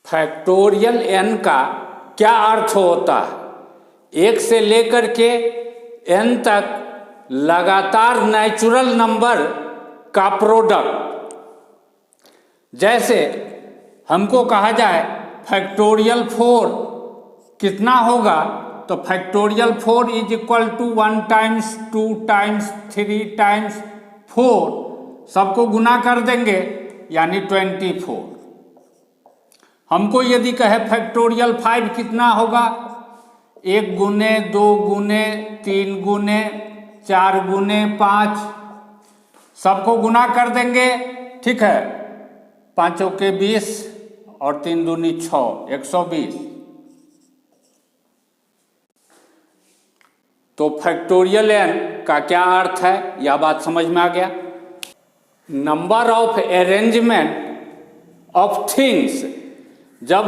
Factorial n का क्या अर्थ होता है? एक से लेकर के n तक लगातार नेचुरल नंबर का प्रोडक्ट। जैसे हमको कहा जाए फैक्टोरियल 4 कितना होगा, तो factorial 4 is equal to 1 times 2 times 3 times 4, सबको गुना कर देंगे यानी 24। हमको यदि कहे फैक्टोरियल 5 कितना होगा, 1 गुने 2 गुने 3 गुने 4 गुने 5, सबको गुना कर देंगे। ठीक है, 5 के 20 और 3 दूनी 6, 120। तो फैक्टोरियल n का क्या अर्थ है, यह बात समझ में आ गया। Number of arrangement of things, जब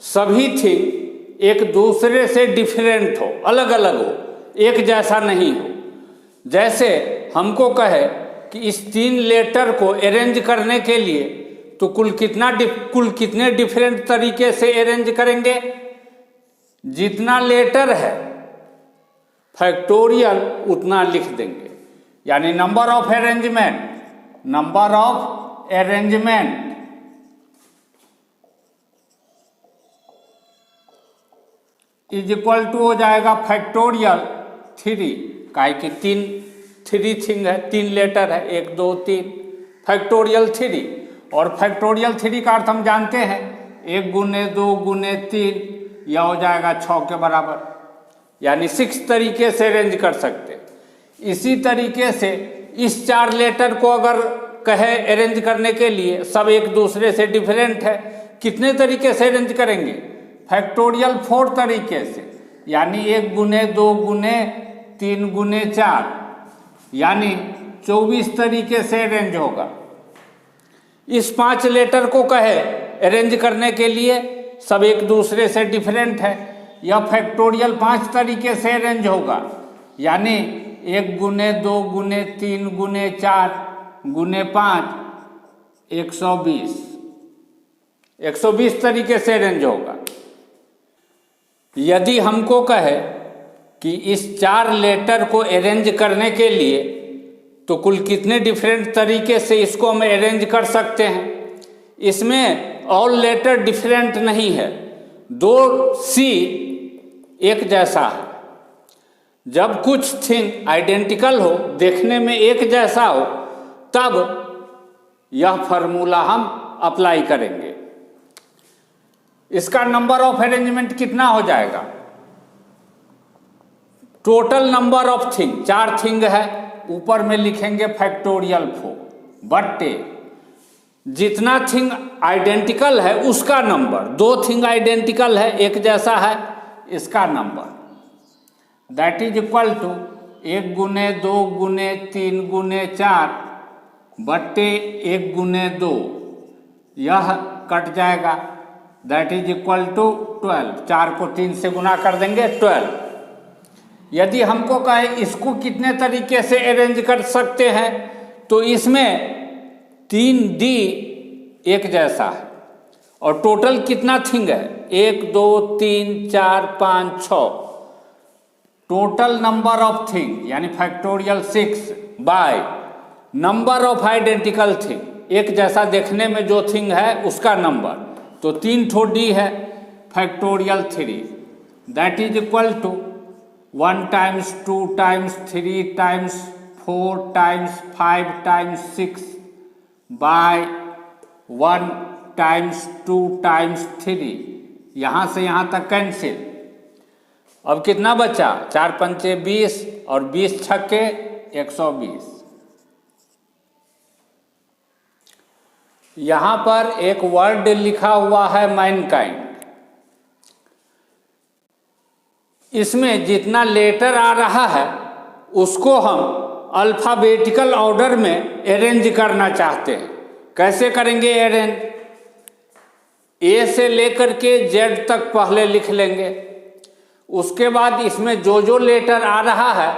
सभी थिंग एक दूसरे से डिफरेंट हो, अलग अलग हो, एक जैसा नहीं हो। जैसे हमको कहे कि इस 3 लेटर को अरेंज करने के लिए तो कुल कितने डिफरेंट तरीके से अरेंज करेंगे। जितना लेटर है फैक्टोरियल उतना लिख देंगे, यानी number of arrangement is equal to हो जाएगा फैक्टोरियल 3, काहे कि 3 थिंग है, 3 लेटर है, 1 2 3, फैक्टोरियल 3। और फैक्टोरियल 3 का अर्थ हम जानते हैं, 1 गुने 2 गुने 3, यह हो जाएगा 6 के बराबर, यानी 6 तरीके से अरेंज कर सकते। इसी तरीके से इस 4 लेटर को अगर कहे अरेंज करने के लिए, सब एक दूसरे से डिफरेंट है, कितने तरीके से अरेंज करेंगे, फैक्टोरियल 4 तरीके से, यानी 1 गुने 2 गुने 3 गुने 4, यानी 24 तरीके से अरेंज होगा। इस 5 लेटर को कहे अरेंज करने के लिए, सब एक दूसरे से डिफरेंट है, यह फैक्टोरियल 5 तरीके से अरेंज होगा, यानी 1 गुने 2 गुने 3 गुने 4 गुने 5, 120 तरीके से अरेंज होगा। यदि हमको कहे कि इस 4 लेटर को अरेंज करने के लिए तो कुल कितने डिफरेंट तरीके से इसको हम अरेंज कर सकते हैं, इसमें ऑल लेटर डिफरेंट नहीं है, 2 सी एक जैसा है। जब कुछ थिंग आइडेंटिकल हो, देखने में एक जैसा हो, तब यह फॉर्मूला हम अप्लाई करेंगे। इसका नंबर ऑफ अरेंजमेंट कितना हो जाएगा, total number of thing, 4 thing है, ऊपर में लिखेंगे फैक्टोरियल 4 बट्टे जितना थिंग आइडेंटिकल है उसका नंबर, 2 थिंग आइडेंटिकल है, एक जैसा है, इसका number, that is equal to 1 गुने 2 गुने 3 गुने 4 बट्टे 1 गुने 2, यह कट जाएगा, दैट इज इक्वल टू 12। 4 को 3 से गुना कर देंगे 12। यदि हमको कहे इसको कितने तरीके से अरेंज कर सकते हैं, तो इसमें 3D एक जैसा है, और टोटल कितना थिंग है, 1 2 3 4 5 6, टोटल नंबर ऑफ थिंग यानी factorial 6 by number of identical thing, एक जैसा देखने में जो थिंग है उसका नंबर, तो 3 ठो D है factorial 3, that is equal to 1 times 2 times 3 times 4 times 5 times 6 by 1 times 2 times 3, यहाँ से यहाँ तक कैंसिल। अब कितना बचा, 4 पंचे 20 और 20 छक्के 120। यहाँ पर एक वर्ड लिखा हुआ है मैनकाइंड, इसमें जितना लेटर आ रहा है उसको हम अल्फ़ाबेटिकल ऑर्डर में अरेंज करना चाहते हैं। कैसे करेंगे अरेंज, ए से लेकर के जेड तक पहले लिख लेंगे, उसके बाद इसमें जो जो लेटर आ रहा है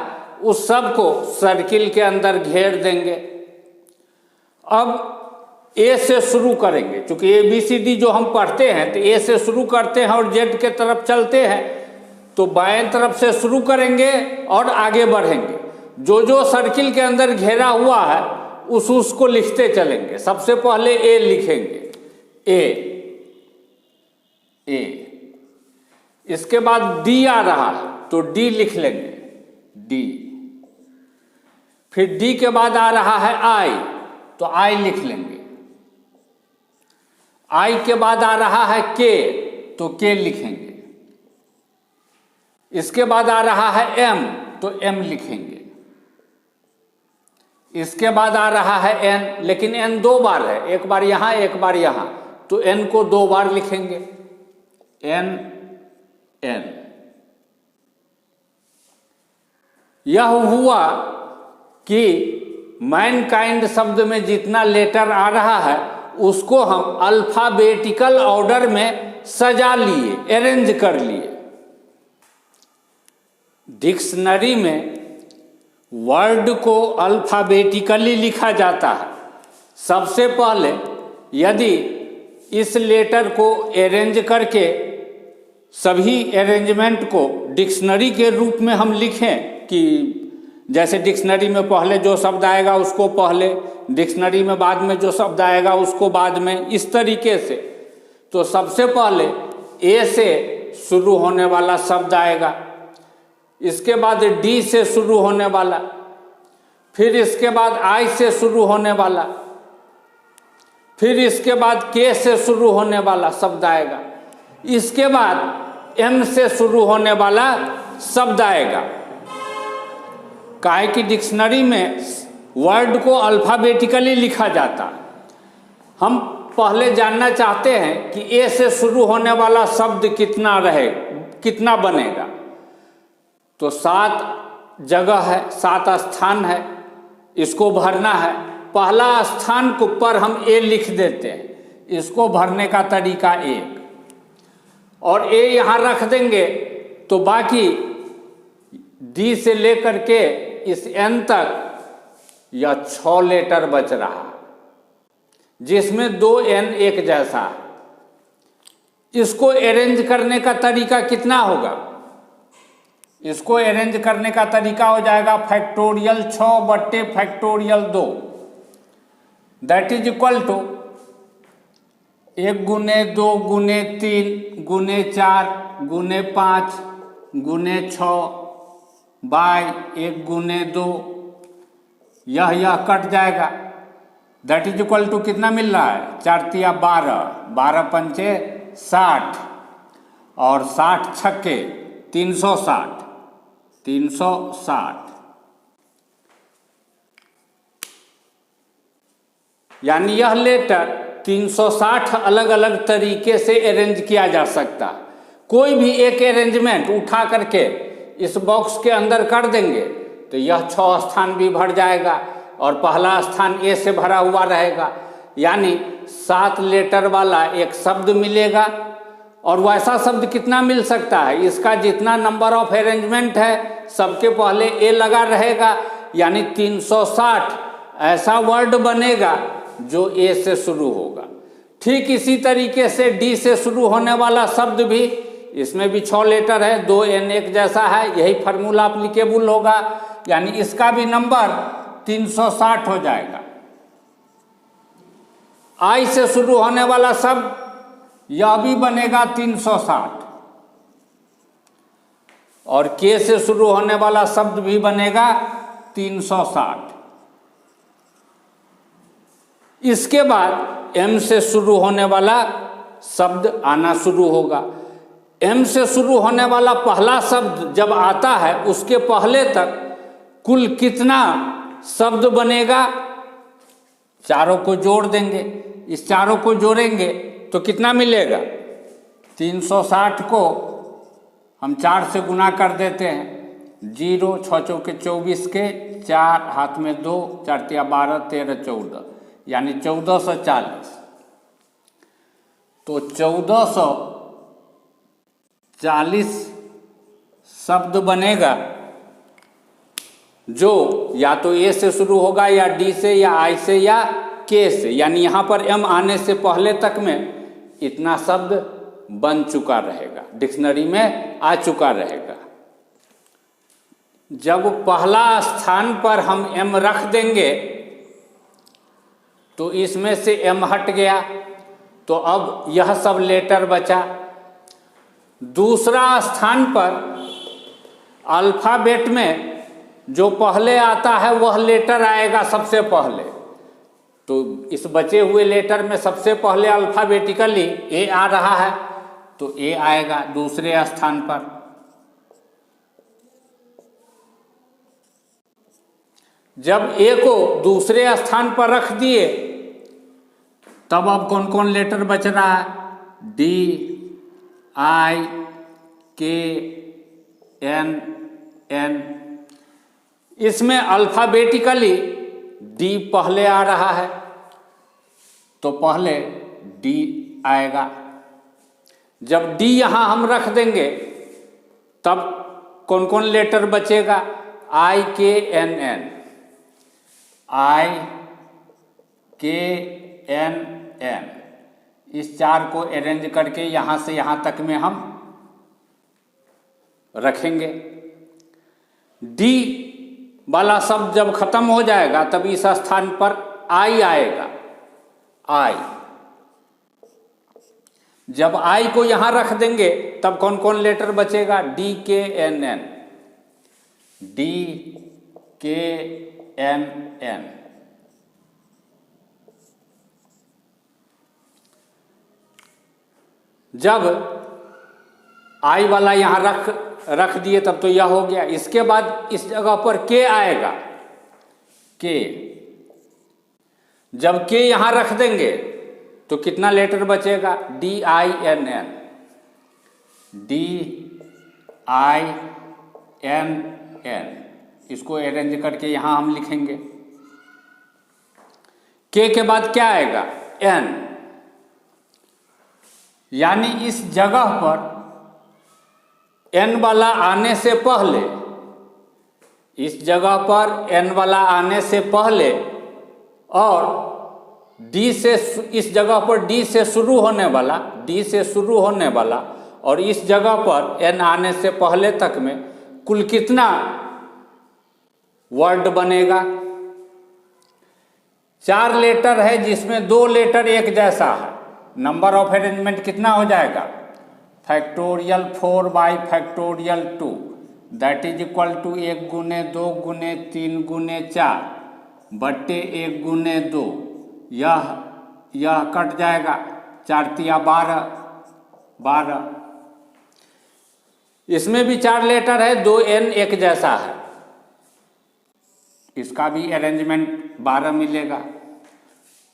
उस सब को सर्किल के अंदर घेर देंगे। अब ए से शुरू करेंगे, क्योंकि ए बी सी डी जो हम पढ़ते हैं तो ए से शुरू करते हैं और जेड के तरफ चलते हैं, तो बाएं तरफ से शुरू करेंगे और आगे बढ़ेंगे। जो जो सर्किल के अंदर घेरा हुआ है उसको लिखते चलेंगे। सबसे पहले ए लिखेंगे, ए, इसके बाद डी आ रहा है तो डी लिख लेंगे, डी। फिर डी के बाद आ रहा है आई, तो आई लिख लेंगे। आई के बाद आ रहा है के, तो के लिखेंगे। इसके बाद आ रहा है एम, तो एम लिखेंगे। इसके बाद आ रहा है एन, लेकिन एन दो बार है, एक बार यहां एक बार यहां, तो एन को दो बार लिखेंगे, एन एन। यह हुआ कि मैनकाइंड शब्द में जितना लेटर आ रहा है उसको हम अल्फाबेटिकल ऑर्डर में सजा लिए, अरेंज कर लिए। डिक्शनरी में वर्ड को अल्फाबेटिकली लिखा जाता है। सबसे पहले यदि इस लेटर को अरेंज करके सभी अरेंजमेंट को डिक्शनरी के रूप में हम लिखें कि जैसे डिक्शनरी में पहले जो शब्द आएगा उसको पहले, डिक्शनरी में बाद में जो शब्द आएगा उसको बाद में, इस तरीके से। तो सबसे पहले ए से शुरू होने वाला शब्द आएगा, इसके बाद डी से शुरू होने वाला, फिर इसके बाद आई से शुरू होने वाला, फिर इसके बाद के से शुरू होने वाला शब्द आएगा, इसके बाद एम से शुरू होने वाला शब्द आएगा। काहे कि डिक्शनरी में वर्ड को अल्फाबेटिकली लिखा जाता है। हम पहले जानना चाहते हैं कि ए से शुरू होने वाला शब्द कितना कितना बनेगा। तो 7 जगह है, 7 स्थान है, इसको भरना है। पहला स्थान को पर हम ए लिख देते हैं, इसको भरने का तरीका 1, और ए यहाँ रख देंगे तो बाकी डी से लेकर के इस एन तक यह 6 लेटर बच रहा, जिसमें 2 एन एक जैसा है। इसको अरेंज करने का तरीका कितना होगा? इसको अरेंज करने का तरीका हो जाएगा फैक्टोरियल 6 बट्टे factorial 2, that is equal to 1 गुने 2 गुने 3 गुने 4 गुने 5 गुने 6 बाय 1 गुने 2। यह कट जाएगा, दैट इज इक्वल टू कितना मिल रहा है? 4 तिया 12, 12 पंचे 60 और 60 छक्के 360, 360। यानी यह लेटर 360 अलग अलग तरीके से अरेंज किया जा सकता है। कोई भी एक अरेंजमेंट उठा करके इस बॉक्स के अंदर कर देंगे तो यह 6 स्थान भी भर जाएगा और पहला स्थान ए से भरा हुआ रहेगा। यानी 7 लेटर वाला एक शब्द मिलेगा, और वैसा शब्द कितना मिल सकता है? इसका जितना नंबर ऑफ अरेंजमेंट है सबके पहले ए लगा रहेगा, यानी 360 ऐसा वर्ड बनेगा जो ए से शुरू होगा। ठीक इसी तरीके से डी से शुरू होने वाला शब्द भी, इसमें भी 6 लेटर है, 2 एन एक जैसा है, यही फार्मूला एप्लीकेबल होगा, यानी इसका भी नंबर 360 हो जाएगा। आई से शुरू होने वाला शब्द यह भी बनेगा 360, और के से शुरू होने वाला शब्द भी बनेगा 360। इसके बाद एम से शुरू होने वाला शब्द आना शुरू होगा। एम से शुरू होने वाला पहला शब्द जब आता है उसके पहले तक कुल कितना शब्द बनेगा? चारों को जोड़ देंगे, इस चारों को जोड़ेंगे तो कितना मिलेगा? 360 को हम 4 से गुना कर देते हैं, 0 6 चौके 24 के 4 हाथ में 2, 4 तिया 12 13 14, यानी 1440। तो 1440 शब्द बनेगा जो या तो ए से शुरू होगा या डी से या आई से या के से, यानी यहाँ पर एम आने से पहले तक में इतना शब्द बन चुका रहेगा, डिक्शनरी में आ चुका रहेगा। जब पहला स्थान पर हम एम रख देंगे तो इसमें से एम हट गया, तो अब यह सब लेटर बचा। दूसरा स्थान पर अल्फ़ाबेट में जो पहले आता है वह लेटर आएगा सबसे पहले। तो इस बचे हुए लेटर में सबसे पहले अल्फ़ाबेटिकली ए आ रहा है, तो ए आएगा दूसरे स्थान पर। जब ए को दूसरे स्थान पर रख दिए तब अब कौन कौन लेटर बच रहा है? डी, आई, के, एन, एन। इसमें अल्फ़ाबेटिकली डी पहले आ रहा है, तो पहले डी आएगा। जब डी यहाँ हम रख देंगे तब कौन कौन लेटर बचेगा? आई, के, एन, एन। आई, के, एन, एन। इस चार को अरेंज करके यहाँ से यहाँ तक में हम रखेंगे। डी वाला शब्द जब खत्म हो जाएगा तब इस स्थान पर आई आएगा, आई। जब आई को यहाँ रख देंगे तब कौन कौन लेटर बचेगा? डी, के, एन, एन। डी, के, एन, एन। जब आई वाला यहाँ रख दिए तब तो यह हो गया। इसके बाद इस जगह पर के आएगा, के। जब के यहाँ रख देंगे तो कितना लेटर बचेगा? डी, आई, एन, एन। डी, आई, एन, एन। इसको अरेंज करके यहाँ हम लिखेंगे। के के बाद क्या आएगा? एन। यानी इस जगह पर एन वाला आने से पहले, इस जगह पर एन वाला आने से पहले और डी से, इस जगह पर डी से शुरू होने वाला, डी से शुरू होने वाला और इस जगह पर एन आने से पहले तक में कुल कितना वर्ड बनेगा? 4 लेटर है जिसमें 2 लेटर एक जैसा है। नंबर ऑफ अरेंजमेंट कितना हो जाएगा? Factorial 4 by factorial 2 that is equal to 1 गुने 2 गुने 3 गुने 4 बट्टे 1 गुने 2। यह कट जाएगा, 4 तिया 12, 12। इसमें भी 4 लेटर है, 2 एन एक जैसा है, इसका भी अरेंजमेंट 12 मिलेगा।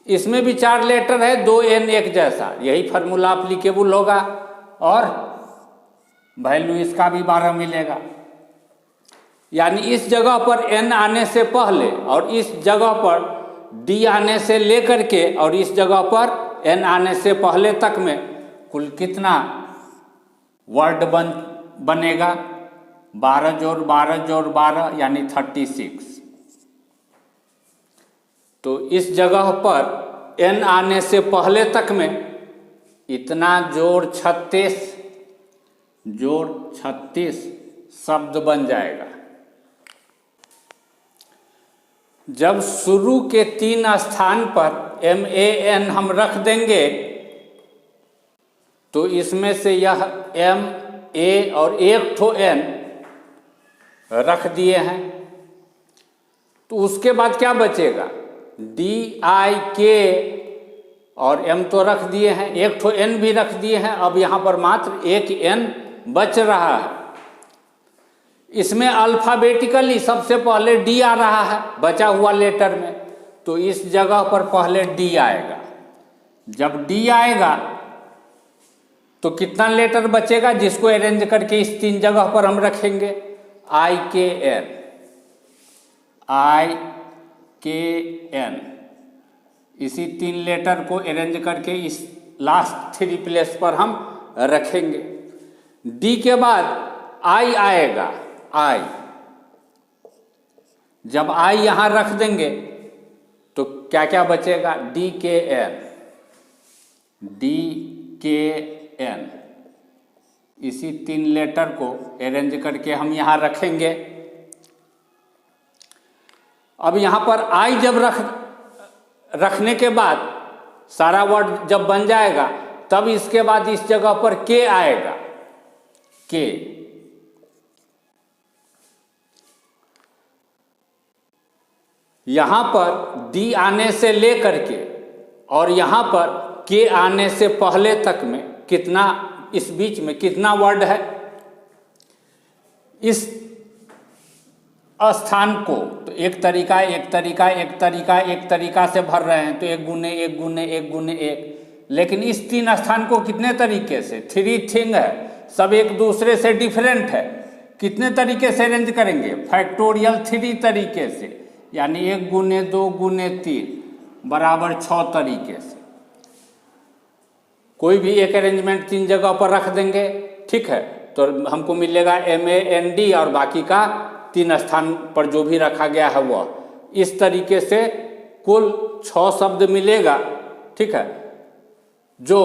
इसमें भी 4 लेटर है, 2 एन एक जैसा, यही फार्मूला एप्लीकेबल होगा और वैल्यू इसका भी 12 मिलेगा। यानी इस जगह पर एन आने से पहले और इस जगह पर डी आने से लेकर के और इस जगह पर एन आने से पहले तक में कुल कितना वर्ड बनेगा? 12 जोड़ 12 जोड़ 12 यानी 36। तो इस जगह पर एन आने से पहले तक में इतना जोड़ 36 शब्द बन जाएगा। जब शुरू के 3 स्थान पर MAN हम रख देंगे तो इसमें से यह M, A और एक ठो N रख दिए हैं, तो उसके बाद क्या बचेगा? D, I, K और M तो रख दिए हैं, एक ठो N भी रख दिए हैं। अब यहाँ पर मात्र एक N बच रहा है। इसमें अल्फ़ाबेटिकली सबसे पहले D आ रहा है बचा हुआ लेटर में, तो इस जगह पर पहले D आएगा। जब D आएगा तो कितना लेटर बचेगा जिसको अरेंज करके इस 3 जगह पर हम रखेंगे? I, K, N, I, K, N। इसी 3 लेटर को अरेंज करके इस लास्ट 3 प्लेस पर हम रखेंगे। डी के बाद आई आएगा, आई। जब आई यहाँ रख देंगे तो तो क्या क्या बचेगा, डी के एन, इसी 3 लेटर को अरेंज करके हम यहाँ रखेंगे। अब यहाँ पर आई जब रखने के बाद सारा वर्ड जब बन जाएगा, तब इसके बाद इस जगह पर के आएगा, के। यहां पर डी आने से लेकर के और यहां पर के आने से पहले तक में कितना, इस बीच में कितना वर्ड है, इस स्थान को तो एक तरीका से भर रहे हैं, तो 1 गुने 1 गुने 1 गुने 1। लेकिन इस 3 स्थान को कितने तरीके से, 3 थिंग है, सब एक दूसरे से डिफरेंट है, कितने तरीके से अरेंज करेंगे, फैक्टोरियल 3 तरीके से, यानी 1 गुने 2 गुने 3 बराबर 6 तरीके से। कोई भी एक अरेंजमेंट 3 जगह पर रख देंगे, ठीक है, तो हमको मिलेगा MAND और बाकी का 3 स्थान पर जो भी रखा गया है वह, इस तरीके से कुल 6 शब्द मिलेगा, ठीक है। जो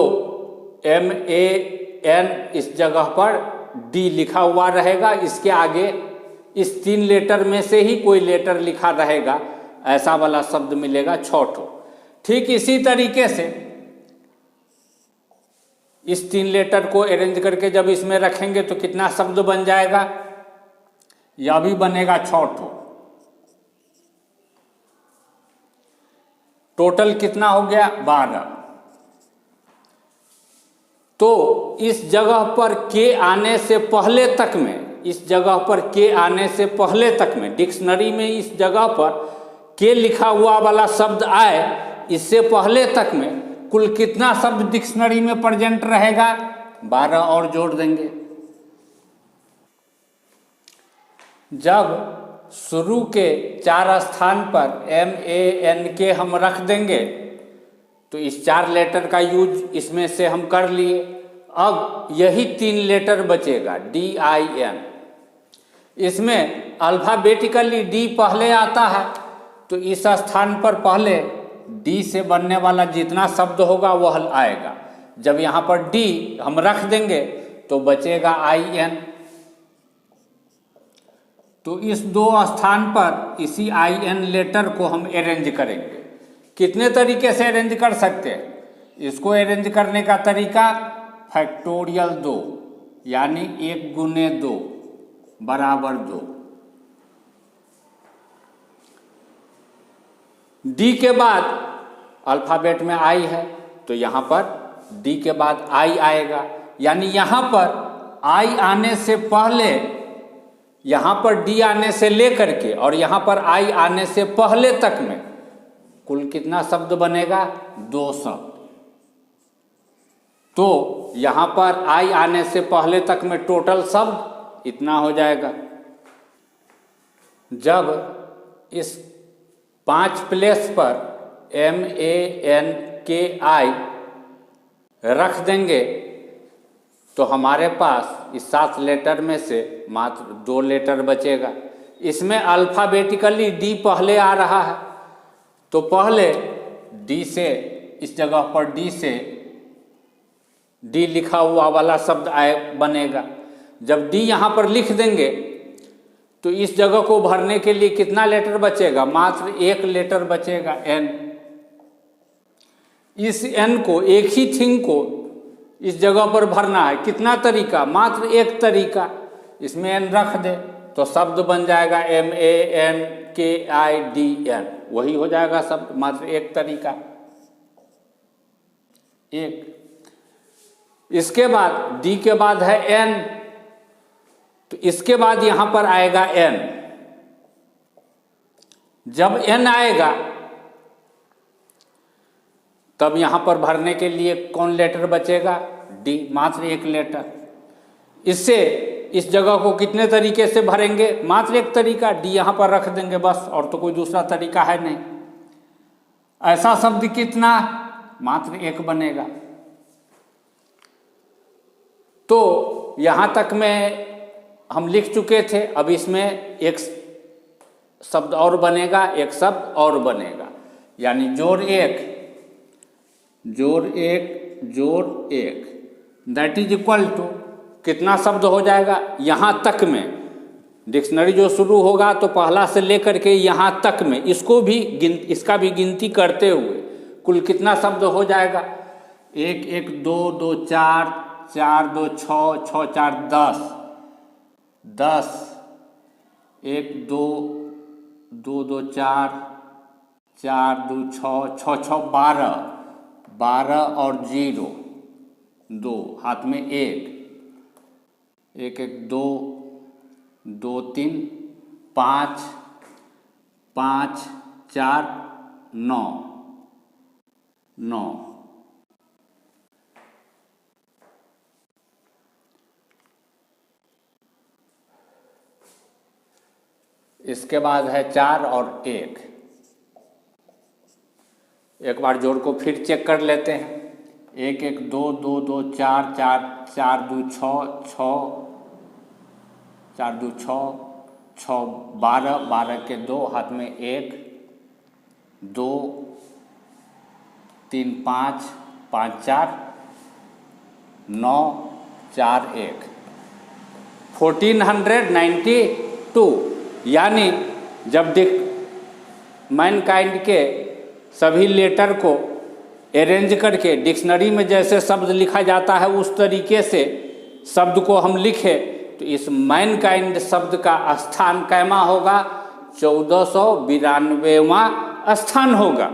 MAN इस जगह पर D लिखा हुआ रहेगा, इसके आगे इस 3 लेटर में से ही कोई लेटर लिखा रहेगा, ऐसा वाला शब्द मिलेगा 6 ठो। ठीक इसी तरीके से इस 3 लेटर को अरेंज करके जब इसमें रखेंगे तो कितना शब्द बन जाएगा, यह भी बनेगा 6 ठो। टोटल कितना हो गया, 12। तो इस जगह पर के आने से पहले तक में, इस जगह पर के आने से पहले तक में डिक्शनरी में इस जगह पर के लिखा हुआ वाला शब्द आए, इससे पहले तक में कुल कितना शब्द डिक्शनरी में प्रेजेंट रहेगा, 12 और जोड़ देंगे। जब शुरू के 4 स्थान पर MAN हम रख देंगे तो इस 4 लेटर का यूज इसमें से हम कर लिए। अब यही 3 लेटर बचेगा DIN। इसमें अल्फाबेटिकली D पहले आता है, तो इस स्थान पर पहले D से बनने वाला जितना शब्द होगा वह आएगा। जब यहाँ पर D हम रख देंगे तो बचेगा IN। तो इस 2 स्थान पर इसी IN लेटर को हम अरेंज करेंगे। कितने तरीके से अरेंज कर सकते हैं, इसको अरेंज करने का तरीका फैक्टोरियल 2, यानी 1 गुने 2 बराबर 2। D के बाद अल्फाबेट में I है, तो यहाँ पर D के बाद I आएगा, यानी यहाँ पर I आने से पहले, यहाँ पर D आने से लेकर के और यहाँ पर I आने से पहले तक में कुल कितना शब्द बनेगा, 2 शब्द। तो यहाँ पर I आने से पहले तक में टोटल शब्द इतना हो जाएगा। जब इस 5 प्लेस पर MANKI रख देंगे तो हमारे पास इस 7 लेटर में से मात्र 2 लेटर बचेगा। इसमें अल्फाबेटिकली D पहले आ रहा है, तो पहले D से, इस जगह पर D से D लिखा हुआ वाला शब्द बनेगा। जब D यहाँ पर लिख देंगे तो इस जगह को भरने के लिए कितना लेटर बचेगा, मात्र 1 लेटर बचेगा, N। इस N को, एक ही थिंग को इस जगह पर भरना है, कितना तरीका, मात्र 1 तरीका। इसमें N रख दे तो शब्द बन जाएगा MANKIDN, वही हो जाएगा शब्द, मात्र 1 तरीका, 1। इसके बाद D के बाद है N, तो इसके बाद यहां पर आएगा N। जब N आएगा तब यहां पर भरने के लिए कौन लेटर बचेगा, D, मात्र 1 लेटर। इससे इस जगह को कितने तरीके से भरेंगे, मात्र 1 तरीका, D यहां पर रख देंगे बस, और तो कोई दूसरा तरीका है नहीं। ऐसा शब्द कितना, मात्र 1 बनेगा। तो यहां तक में हम लिख चुके थे। अब इसमें 1 शब्द और बनेगा, 1 शब्द और बनेगा। यानी जोड़ एक दैट इज इक्वल टू कितना शब्द हो जाएगा, यहाँ तक में डिक्शनरी जो शुरू होगा तो पहला से लेकर के यहाँ तक में इसका भी गिनती करते हुए कुल कितना शब्द हो जाएगा, 1 1 2 2 4 4 2 6 6 4 10 1 2 2 2 4 4 2 6 6 6 12 और 0 2 हाथ में 1 1 1 2 2 3 5 5 4 9 9। इसके बाद है 4 और 1। एक बार जोड़ को फिर चेक कर लेते हैं। 1 1 2 2 2 4 4 4 2 6 6 4 2 6 6 12 12 के 2 हाथ में 1 2 3 5 5 4 9 4 1 1492। यानी जब मैनकाइंड के सभी लेटर को अरेंज करके डिक्शनरी में जैसे शब्द लिखा जाता है उस तरीके से शब्द को हम लिखें तो इस मैनकाइंड शब्द का स्थान कैमा होगा, 1492वां स्थान होगा।